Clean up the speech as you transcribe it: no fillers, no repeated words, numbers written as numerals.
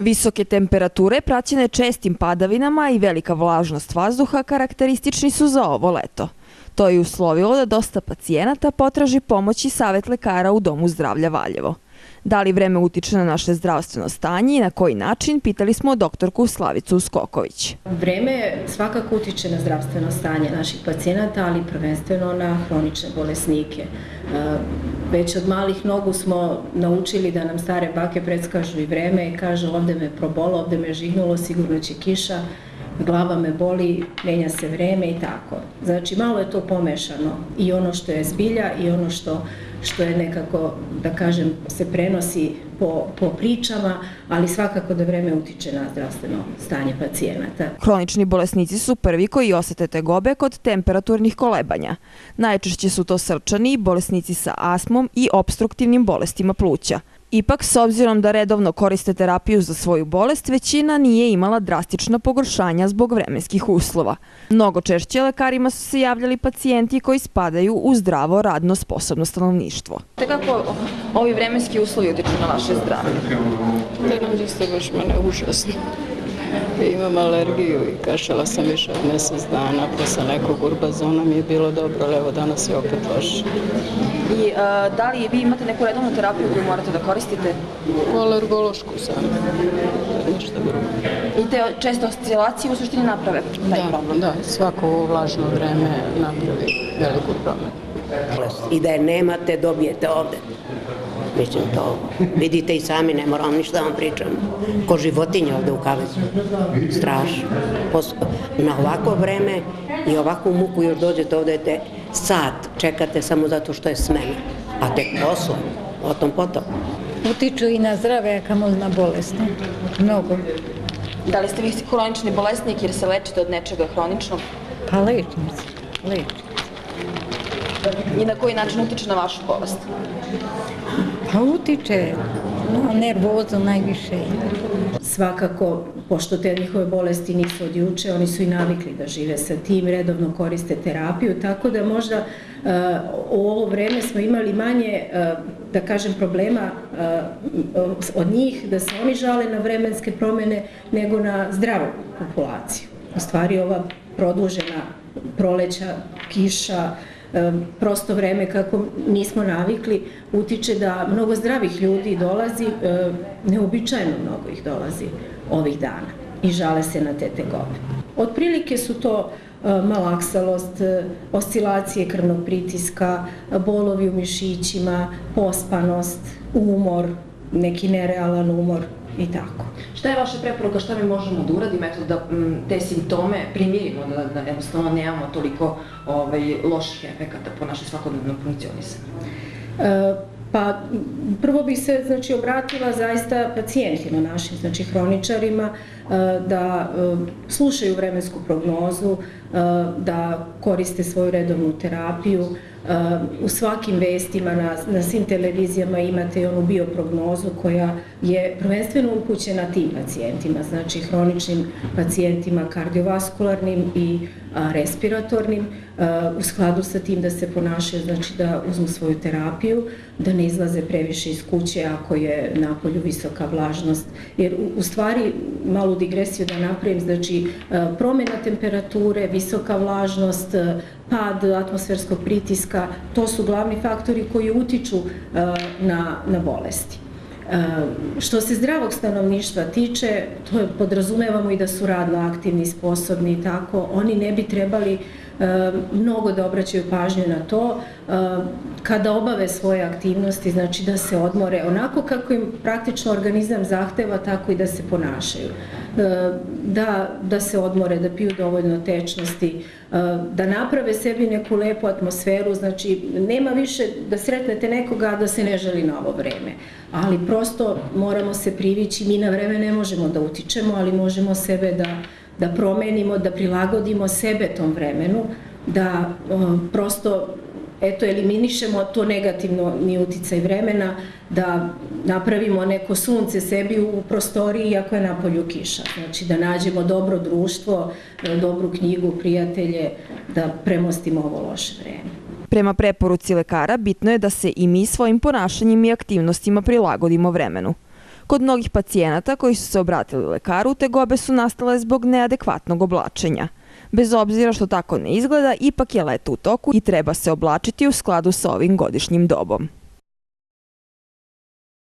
Visoke temperature praćene čestim padavinama i velika vlažnost vazduha karakteristični su za ovo leto. To je uslovilo da dosta pacijenata potraži pomoć i savet lekara u Domu zdravlja Valjevo. Da li vreme utiče na naše zdravstveno stanje i na koji način, pitali smo doktorku Slavicu Skoković. Vreme svakako utiče na zdravstveno stanje naših pacijenata, ali prvenstveno na hronične bolesnike. Već od malih nogu smo naučili da nam stare bake predskažu i vreme i kažu ovde me probolo, ovde me žignulo, sigurno će kiša, glava me boli, menja se vreme i tako. Znači malo je to pomešano i ono što je zbilja i ono što je nekako, da kažem, se prenosi po pričama, ali svakako da vreme utiče na zdravstveno stanje pacijenata. Hronični bolesnici su prvi koji osete tegobe kod temperaturnih kolebanja. Najčešće su to srčani, bolesnici sa astmom i opstruktivnim bolestima pluća. Ipak, s obzirom da redovno koriste terapiju za svoju bolest, većina nije imala drastična pogoršanja zbog vremenskih uslova. Mnogo češće lekarima su se javljali pacijenti koji spadaju u zdravo, radno sposobno stanovništvo. Kako ovi vremenski uslovi utiču na vaše zdravlje? Da nam isto baš mene užasno. Imam alergiju i kašala sam više od mjesec dana. Posle nekog urbazona mi je bilo dobro, ali evo danas je opet loše. I da li vi imate neku redovnu terapiju koju morate da koristite? Alergološku sam. Ništa drugo. I te česte oscilacije u suštini naprave taj problem? Da, svako vlažno vreme napravi veliku promenu. I da je nemate, dobijete ovde. Mislim, to vidite i sami, ne moram ništa da vam pričam. Ko životinje ovde u kavezu. Strašno. Na ovako vreme i ovakvu muku još dođete ovde, sat čekate samo zato što je smena. A tek posao, o tom potom. Utiču i na zdrave, a kamoli na bolesne. Mnogo. Da li ste vi hronični bolesnik jer se lečite od nečega hroničnog? Pa lečim se. I na koji način utiče na vašu bolest? Pa utiče na nervozu najviše. Svakako, pošto te njihove bolesti nisu od juče, oni su i navikli da žive sa tim, redovno koriste terapiju, tako da možda u ovo vreme smo imali manje, da kažem, problema od njih, da se oni žale na vremenske promene, nego na zdravu populaciju. U stvari, ova produžena proleća, kiša, prosto vreme kako nismo navikli, utiče da mnogo zdravih ljudi dolazi, neobičajeno mnogo ih dolazi ovih dana i žale se na te tegobe. Otprilike su to malaksalost, oscilacije krvnog pritiska, bolovi u mišićima, pospanost, umor, neki nerealan umor i tako. Šta je vaša preporuka, šta mi možemo da uradimo da te simptome primirimo, da jednostavno nemamo toliko loših efekata po naše svakodnevno funkcionisanje? Pa prvo bih se obratila zaista pacijentima našim, hroničarima, da slušaju vremensku prognozu, da koriste svoju redovnu terapiju. U svakim vestima na svim televizijama imate i onu bioprognozu koja je prvenstveno upućena tim pacijentima, znači hroničnim pacijentima, kardiovaskularnim i respiratornim, u skladu sa tim da se ponašaju, znači da uzmu svoju terapiju, da ne izlaze previše iz kuće ako je napolju visoka vlažnost, jer u stvari, malu digresiju da napravim, znači promjena temperature, visoka vlažnost, pad atmosferskog pritiska, to su glavni faktori koji utiču na bolesti. Što se zdravog stanovništva tiče, to podrazumevamo i da su radno aktivni, sposobni i tako, oni ne bi trebali mnogo da obraćaju pažnju na to kada obave svoje aktivnosti, znači da se odmore onako kako im praktično organizam zahteva, tako i da se ponašaju. Da se odmore, da piju dovoljno tečnosti, da naprave sebi neku lepu atmosferu, znači nema više da sretnete nekoga da se ne želi na ovo vreme, ali prosto moramo se privići, mi na vreme ne možemo da utičemo, ali možemo sebe da promenimo, da prilagodimo sebe tom vremenu, da prosto eliminišemo to negativno uticaj vremena, da napravimo neko sunce sebi u prostoriji iako je napolju kiša. Znači da nađemo dobro društvo, dobru knjigu, prijatelje, da premostimo ovo loše vreme. Prema preporuci lekara, bitno je da se i mi svojim ponašanjem i aktivnostima prilagodimo vremenu. Kod mnogih pacijenata koji su se obratili lekaru, tegobe su nastale zbog neadekvatnog oblačenja. Bez obzira što tako ne izgleda, ipak je leto u toku i treba se oblačiti u skladu sa ovim godišnjim dobom.